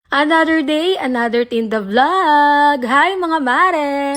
Another day, another Tinda Vlog! Hi mga mare!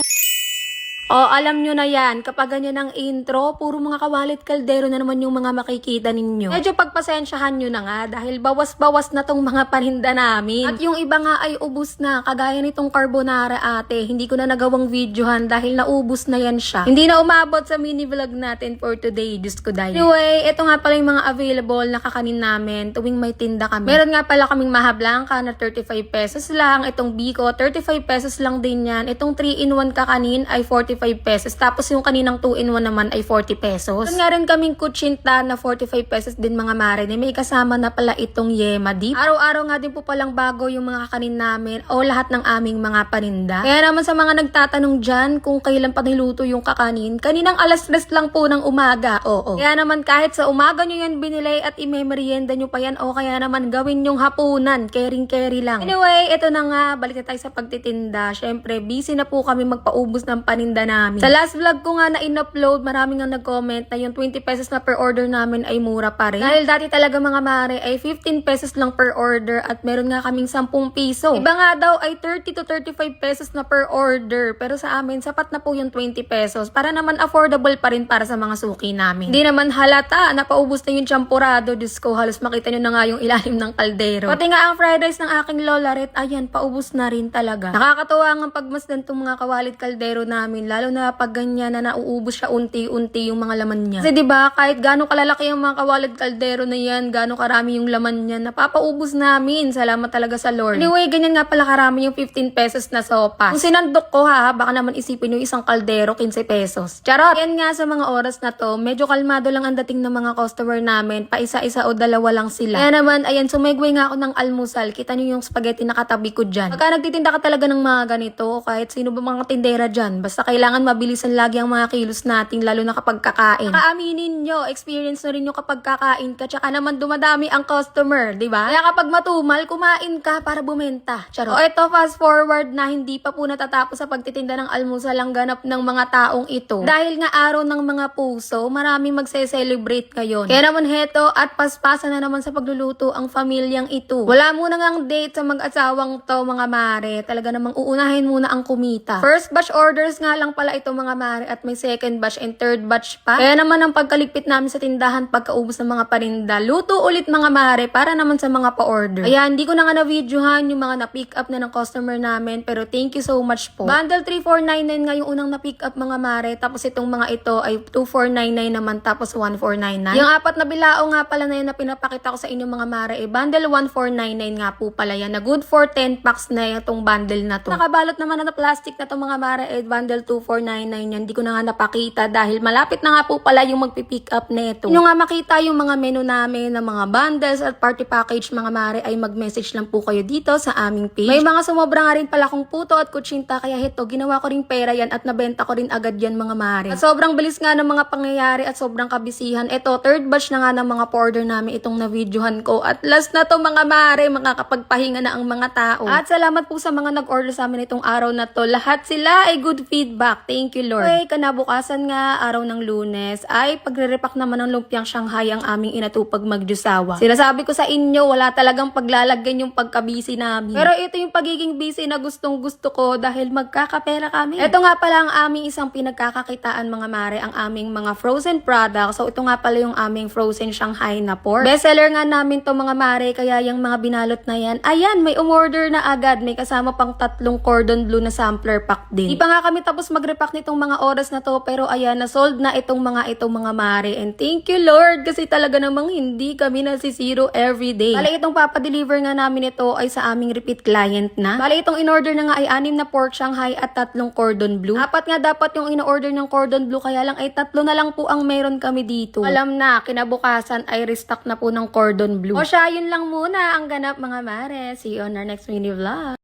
Alam nyo na yan, kapag ganyan ang intro, puro mga kawalit kaldero na naman yung mga makikita ninyo. Medyo pagpasensyahan nyo na nga dahil bawas-bawas na tong mga paninda namin. At yung iba nga ay ubus na, kagaya nitong carbonara ate. Hindi ko na nagawang videohan dahil naubos na yan siya. Hindi na umabot sa mini vlog natin for today, Diyos ko dahil. Anyway, ito nga pala yung mga available na kakanin namin tuwing may tinda kami. Meron nga pala kaming Maha Blanca na 35 pesos lang. Itong Biko, 35 pesos lang din yan. Itong 3-in-1 kakanin ay 45 pesos. Tapos yung kaninang 2-in-1 naman ay 40 pesos. Meron nga rin kaming kutsinta na 45 pesos din mga mare. May kasama na pala itong yema dip. Araw-araw nga din po palang bago yung mga kakanin namin o lahat ng aming mga paninda. Kaya naman sa mga nagtatanong dyan kung kailan pa niluto yung kakanin, kaninang alas 3 lang po ng umaga. Oo. Kaya naman kahit sa umaga nyo yan binili at imemerienda nyo pa yan o kaya naman gawin yung hapunan. Kering-keri lang. Anyway, ito na nga. Balik na tayo sa pagtitinda. Syempre, busy na po kami magpaubos ng paninda namin. Sa last vlog ko nga na in-upload, marami nga nag-comment na yung 20 pesos na per order namin ay mura pa rin. Dahil dati talaga mga mare ay 15 pesos lang per order at meron nga kaming 10 piso. Iba nga daw ay 30 to 35 pesos na per order. Pero sa amin, sapat na po yung 20 pesos para naman affordable pa rin para sa mga suki namin. Hindi naman halata, napaubos na yung champurado. Diyos ko, halos makita nyo na nga yung ilalim ng kaldero. Pati nga ang fried rice ng aking lola Ret, ayan, paubos na rin talaga. Nakakatuwa nga pagmasdan tong mga kawalit kaldero namin, lalo na pag ganyan na nauubos siya unti-unti yung mga laman niya. Kasi diba, kahit gaano kalalaki yung mga kawalit kaldero na yan, gaano karami yung laman niya, napapaubos namin. Salamat talaga sa Lord. Anyway, ganyan nga pala karami yung 15 pesos na sopa. Kung sinandok ko ha, baka naman isipin yung isang kaldero 15 pesos. Charot! Yan nga sa mga oras na to, medyo kalmado lang ang dating ng mga customer namin, pa isa-isa o dalawa lang sila. Kaya naman, ayan, sumegway nga ako ng almusal. Kita nyo yung spaghetti na katabi ko dyan. Pagka nagtitinda ka talaga ng mga ganito, kahit sino ba mga tindera dyan, basta kailangan mabilisan lagi ang mga kilos natin, lalo na kapag kakain. Nakaaminin nyo, experience na rin nyo kapag kakain ka, tsaka naman dumadami ang customer, di ba? Kaya kapag matumal, kumain ka para bumenta. Charot. O eto, fast forward na hindi pa po natatapos sa pagtitinda ng almusal ang ganap ng mga taong ito. Dahil nga araw ng mga puso, maraming magse-celebrate ngayon. Kaya naman heto at paspasan na naman sa pagluluto ang pamilyang ito. Wala muna ngang date sa mag-asawang to mga mare. Talaga namang uunahin muna ang kumita. First batch orders nga lang pala ito mga mare at may second batch and third batch pa. Kaya naman ang pagkaligpit namin sa tindahan pagkaubos ng mga paninda, luto ulit mga mare para naman sa mga pa-order. Ayan, hindi ko na nga na-videohan yung mga na-pick up na ng customer namin pero thank you so much po. Bundle 3499 nga yung unang na-pick up mga mare, tapos itong mga ito ay 2499 naman tapos 1499. Yung apat na bilao nga pala na yan na pinapakita ko sa inyo mga mare bundle 1499 nga po pala yan na good for 10 packs na itong bundle na to. Nakabalot naman na plastic na to mga mare bundle 2499 yan. Hindi ko na nga napakita dahil malapit na nga po pala yung magpipick up neto. Yung nga makita yung mga menu namin ng mga bundles at party package mga mare ay mag-message lang po kayo dito sa aming page. May mga sumobra nga rin pala kong puto at kutsinta kaya hito ginawa ko rin pera yan at nabenta ko rin agad yan mga mare. At sobrang bilis nga ng mga pangyayari at sobrang kabisihan. Ito, third batch na nga ng mga order namin itong na-videohan ko. At last na to mga mare, makakapagpahinga na ang mga tao. At salamat po sa mga nag-order sa amin itong araw na to. Lahat sila ay good feedback. Thank you Lord. Okay, kanabukasan nga, araw ng Lunes, ay pagre-repack naman ng lumpiang Shanghai ang aming inatupag magjusawa. Sinasabi ko sa inyo, wala talagang paglalagyan yung pagka-busy namin. Pero ito yung pagiging busy na gustong gusto ko dahil magkakapera kami. Ito nga pala ang aming isang pinagkakakitaan mga mare, ang aming mga frozen products. So ito nga pala yung aming frozen Shanghai na pork. Bestseller nga namin to mga mare, kaya yung mga binalot na yan, ayan, may umorder na agad. May kasama pang 3 cordon bleu na sampler pack din. Di pa nga kami tapos mag-repack nitong mga oras na to, pero ayan, na-sold na itong mga mare. And thank you Lord, kasi talaga namang hindi kami nasisiro everyday. Bale, itong papadeliver nga namin ito ay sa aming repeat client na. Bale, itong in-order na nga ay 6 na pork Shanghai at 3 cordon bleu. Apat nga dapat yung in-order ng cordon bleu, kaya lang ay 3 na lang po ang meron kami dito. Alam na, kinabukasan ay restock na po ng cordon bleu. O siya, yun lang muna ang ganap mga mare. See you on our next mini vlog.